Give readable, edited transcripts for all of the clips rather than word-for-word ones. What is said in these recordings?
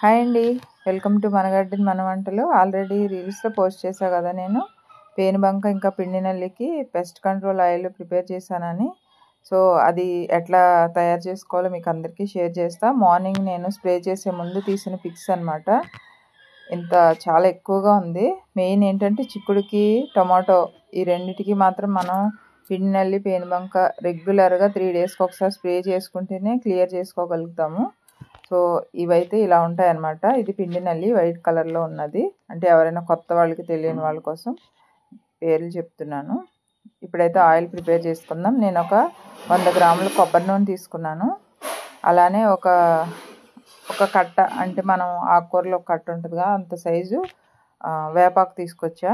Hi అండి, welcome to మన garden మన వంటలు. ఆల్రెడీ రీల్స్లో పోస్ట్ చేశా కదా నేను పేనుబంక ఇంకా పిండి నల్లికి పెస్ట్ కంట్రోల్ ఆయిల్ ప్రిపేర్ చేశానని. సో అది ఎట్లా తయారు చేసుకోవాలో మీకు అందరికీ షేర్ చేస్తా. మార్నింగ్ నేను స్ప్రే చేసే ముందు తీసిన పిక్స్ అనమాట. ఇంత చాలా ఎక్కువగా ఉంది. మెయిన్ ఏంటంటే చిక్కుడుకి టొమాటో ఈ రెండింటికి మాత్రం మనం పిండి నల్లి పేనుబంక రెగ్యులర్గా 3 డేస్కి ఒకసారి స్ప్రే చేసుకుంటేనే క్లియర్ చేసుకోగలుగుతాము. సో ఇవైతే ఇలా ఉంటాయన్నమాట. ఇది పిండి నల్లి వైట్ కలర్లో ఉన్నది. అంటే ఎవరైనా కొత్త వాళ్ళకి తెలియని వాళ్ళ కోసం పేర్లు చెప్తున్నాను. ఇప్పుడైతే ఆయిల్ ప్రిపేర్ చేసుకుందాం. నేను ఒక 100 గ్రాముల కొబ్బరి నూనె తీసుకున్నాను. అలానే ఒక కట్ట, అంటే మనం ఆకుకూరలో కట్ట ఉంటుందిగా అంత సైజు వేపాకు తీసుకొచ్చా.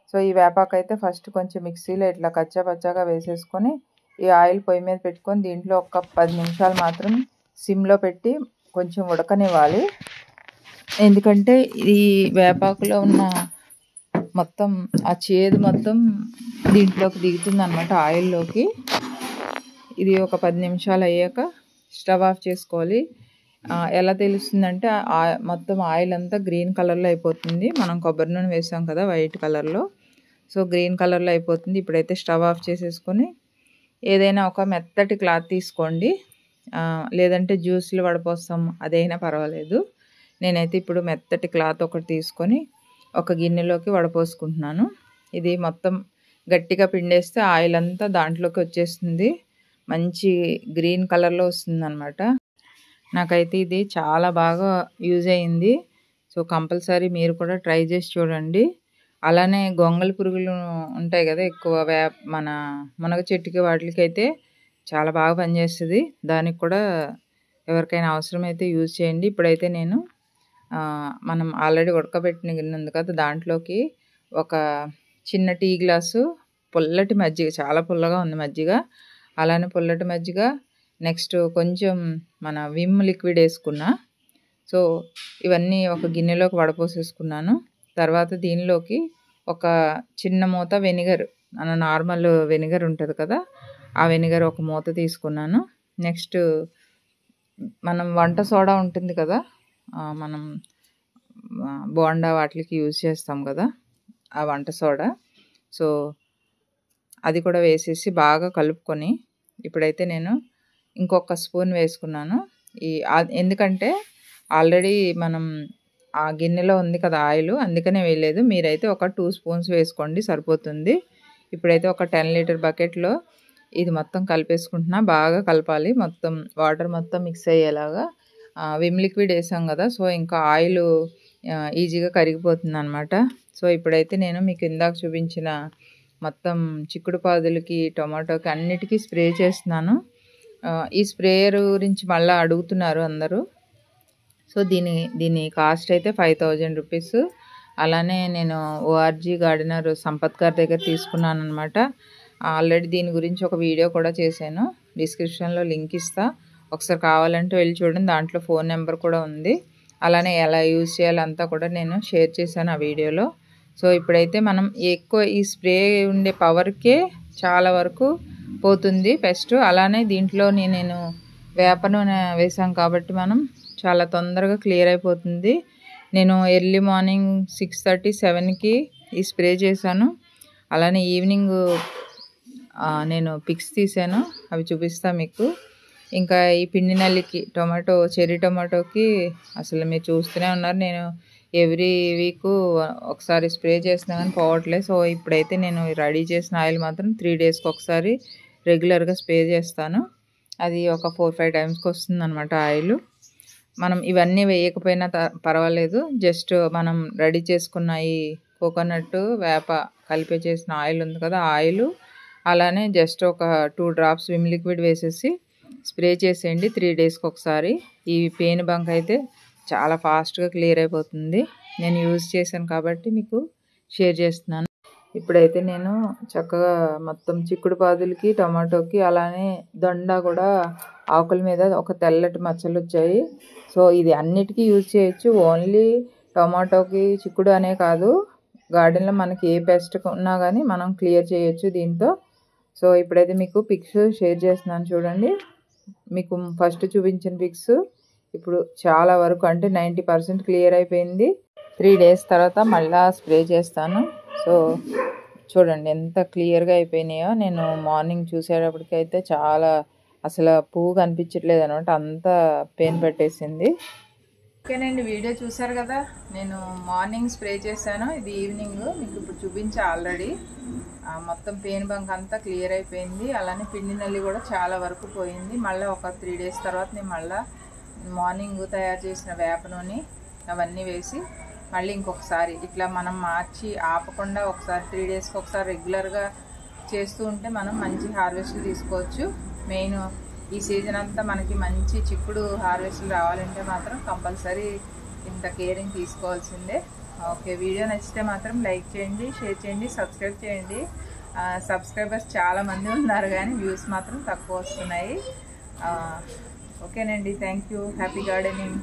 సో ఈ వేపాకు అయితే ఫస్ట్ కొంచెం మిక్సీలో ఇట్లా కచ్చా పచ్చాగా వేసేసుకొని ఈ ఆయిల్ పొయ్యి మీద పెట్టుకొని దీంట్లో ఒక 10 నిమిషాలు మాత్రం సిమ్లో పెట్టి కొంచెం ఉడకనివ్వాలి. ఎందుకంటే ఈ వేపాకులో ఉన్న మొత్తం ఆ చేదు మొత్తం దీంట్లోకి దిగుతుంది అనమాట, ఆయిల్లోకి. ఇది ఒక 10 నిమిషాలు అయ్యాక స్టవ్ ఆఫ్ చేసుకోవాలి. ఎలా తెలుస్తుందంటే మొత్తం ఆయిల్ అంతా గ్రీన్ కలర్లో అయిపోతుంది. మనం కొబ్బరి నూనె వేసాం కదా వైట్ కలర్లో, సో గ్రీన్ కలర్లో అయిపోతుంది. ఇప్పుడైతే స్టవ్ ఆఫ్ చేసేసుకొని ఏదైనా ఒక మెత్తటి క్లాత్ తీసుకోండి, లేదంటే జ్యూస్లు వడపోస్తాం అదైనా పర్వాలేదు. నేనైతే ఇప్పుడు మెత్తటి క్లాత్ ఒకటి తీసుకొని ఒక గిన్నెలోకి వడపోసుకుంటున్నాను. ఇది మొత్తం గట్టిగా పిండేస్తే ఆయిల్ అంతా దాంట్లోకి వచ్చేస్తుంది, మంచి గ్రీన్ కలర్లో వస్తుంది అనమాట. నాకైతే ఇది చాలా బాగా యూజ్ అయింది. సో కంపల్సరీ మీరు కూడా ట్రై చేసి చూడండి. అలానే గొంగళి పురుగులు ఉంటాయి కదా ఎక్కువ, మన మునగ చెట్టుకి వాటికి అయితే చాలా బాగా పనిచేస్తుంది. దానికి కూడా ఎవరికైనా అవసరమైతే యూజ్ చేయండి. ఇప్పుడైతే నేను మనం ఆల్రెడీ ఉడకబెట్టిన గిన్నె ఉంది కదా, దాంట్లోకి ఒక చిన్న టీ గ్లాసు పుల్లటి మజ్జిగ, చాలా పుల్లగా ఉంది మజ్జిగ, అలానే పుల్లటి మజ్జిగ, నెక్స్ట్ కొంచెం మన విమ్ లిక్విడ్ వేసుకున్నా. సో ఇవన్నీ ఒక గిన్నెలోకి వడపోసేసుకున్నాను. తర్వాత దీనిలోకి ఒక చిన్న మూత వెనిగర్, మన నార్మల్ వెనిగర్ ఉంటుంది కదా, ఆ వెనిగర్ ఒక మూత తీసుకున్నాను. నెక్స్ట్ మనం వంట సోడా ఉంటుంది కదా, మనం బోండా వాటికి యూజ్ చేస్తాం కదా ఆ వంట సోడా, సో అది కూడా వేసేసి బాగా కలుపుకొని ఇప్పుడైతే నేను ఇంకొక స్పూన్ వేసుకున్నాను. ఎందుకంటే ఆల్రెడీ మనం ఆ గిన్నెలో ఉంది కదా ఆయిల్, అందుకనే వేయలేదు. మీరైతే ఒక 2 స్పూన్స్ వేసుకోండి సరిపోతుంది. ఇప్పుడైతే ఒక 10 లీటర్ బకెట్లో ఇది మొత్తం కలిపేసుకుంటున్నా. బాగా కలపాలి, మొత్తం వాటర్ మొత్తం మిక్స్ అయ్యేలాగా. విమ్ లిక్విడ్ వేసాం కదా, సో ఇంకా ఆయిల్ ఈజీగా కరిగిపోతుంది అనమాట. సో ఇప్పుడైతే నేను మీకు ఇందాక చూపించిన మొత్తం చిక్కుడు పాదులకి టొమాటోకి అన్నిటికీ స్ప్రే చేస్తున్నాను. ఈ స్ప్రేయర్ గురించి మళ్ళీ అడుగుతున్నారు అందరూ. సో దీని కాస్ట్ అయితే 5000 రూపీస్. అలానే నేను ఓఆర్జీ గార్డెనర్ సంపత్ గారి దగ్గర తీసుకున్నాను అనమాట. ఆల్రెడీ దీని గురించి ఒక వీడియో కూడా చేశాను, డిస్క్రిప్షన్లో లింక్ ఇస్తా, ఒకసారి కావాలంటే వెళ్ళి చూడండి. దాంట్లో ఫోన్ నెంబర్ కూడా ఉంది. అలానే ఎలా యూజ్ చేయాలంతా కూడా నేను షేర్ చేశాను ఆ వీడియోలో. సో ఇప్పుడైతే మనం ఎక్కువ ఈ స్ప్రే ఉండే పవర్కే చాలా వరకు పోతుంది పెస్ట్. అలానే దీంట్లో నేను వేప నూనె వేసాం కాబట్టి మనం చాలా తొందరగా క్లియర్ అయిపోతుంది. నేను ఎర్లీ మార్నింగ్ 6:30, 7కి ఈ స్ప్రే చేశాను. అలానే ఈవినింగ్ నేను పిక్స్ తీసాను, అవి చూపిస్తా మీకు. ఇంకా ఈ పిండి నల్లికి చెర్రీ టొమాటోకి అసలు మీరు చూస్తూనే ఉన్నారు, నేను ఎవ్రీ వీక్ ఒకసారి స్ప్రే చేసినా కానీ పోవట్లేదు. సో ఇప్పుడైతే నేను రెడీ చేసిన ఆయిల్ మాత్రం 3 డేస్కి ఒకసారి రెగ్యులర్గా స్ప్రే చేస్తాను. అది ఒక 4-5 టైమ్స్కి వస్తుంది అనమాట ఆయిల్. మనం ఇవన్నీ వేయకపోయినా పర్వాలేదు, జస్ట్ మనం రెడీ చేసుకున్న ఈ కోకోనట్ వేప కలిపి చేసిన ఆయిల్ ఉంది కదా, ఆయిల్ అలానే జస్ట్ ఒక 2 డ్రాప్స్ విమ్ లిక్విడ్ వేసేసి స్ప్రే చేసేయండి 3 డేస్కి ఒకసారి. ఈ పేనుబంక అయితే చాలా ఫాస్ట్గా క్లియర్ అయిపోతుంది. నేను యూజ్ చేశాను కాబట్టి మీకు షేర్ చేస్తున్నాను. ఇప్పుడైతే నేను చక్కగా మొత్తం చిక్కుడు పాదులకి టమాటోకి అలానే దొండ కూడా ఆకుల మీద ఒక తెల్లటి మచ్చలు వచ్చాయి. సో ఇది అన్నిటికీ యూజ్ చేయొచ్చు, ఓన్లీ టమాటోకి చిక్కుడు అనే కాదు, గార్డెన్లో మనకి ఏ పెస్ట్ ఉన్నా కానీ మనం క్లియర్ చేయొచ్చు దీంతో. సో ఇప్పుడైతే మీకు పిక్స్ షేర్ చేస్తున్నాను చూడండి. మీకు ఫస్ట్ చూపించిన పిక్స్ ఇప్పుడు చాలా వరకు అంటే 90% క్లియర్ అయిపోయింది. 3 days తర్వాత మళ్ళీ స్ప్రే చేస్తాను. సో చూడండి ఎంత క్లియర్గా అయిపోయినాయో. నేను మార్నింగ్ చూసేటప్పటికైతే చాలా అసలు పువ్వు కనిపించట్లేదు అనమాట, అంత పెయిన్ పెట్టేసింది. ఓకేనండి, వీడియో చూసారు కదా. నేను మార్నింగ్ స్ప్రే చేశాను, ఇది ఈవినింగ్ మీకు ఇప్పుడు చూపించా ఆల్రెడీ. మొత్తం పెయిన్ బంక్ అంతా క్లియర్ అయిపోయింది. అలానే పిండి నల్లి కూడా చాలా వరకు పోయింది. మళ్ళీ ఒక 3 days తర్వాత నేను మళ్ళీ మార్నింగ్ తయారు చేసిన వేప నూనె అవన్నీ వేసి మళ్ళీ ఇంకొకసారి ఇట్లా మనం మార్చి ఆపకుండా ఒకసారి 3 daysకి ఒకసారి రెగ్యులర్గా చేస్తూ ఉంటే మనం మంచి హార్వెస్ట్లు తీసుకోవచ్చు. మెయిన్ ఈ సీజన్ అంతా మనకి మంచి చిక్కుడు హార్వెస్ట్లు రావాలంటే మాత్రం కంపల్సరీ ఇంత కేరింగ్ తీసుకోవాల్సిందే. ఓకే, వీడియో నచ్చితే మాత్రం లైక్ చేయండి, షేర్ చేయండి, సబ్స్క్రైబ్ చేయండి. సబ్స్క్రైబర్స్ చాలామంది ఉన్నారు కానీ వ్యూస్ మాత్రం తక్కువ వస్తున్నాయి. ఓకేనండి, థ్యాంక్ యూ. Happy gardening.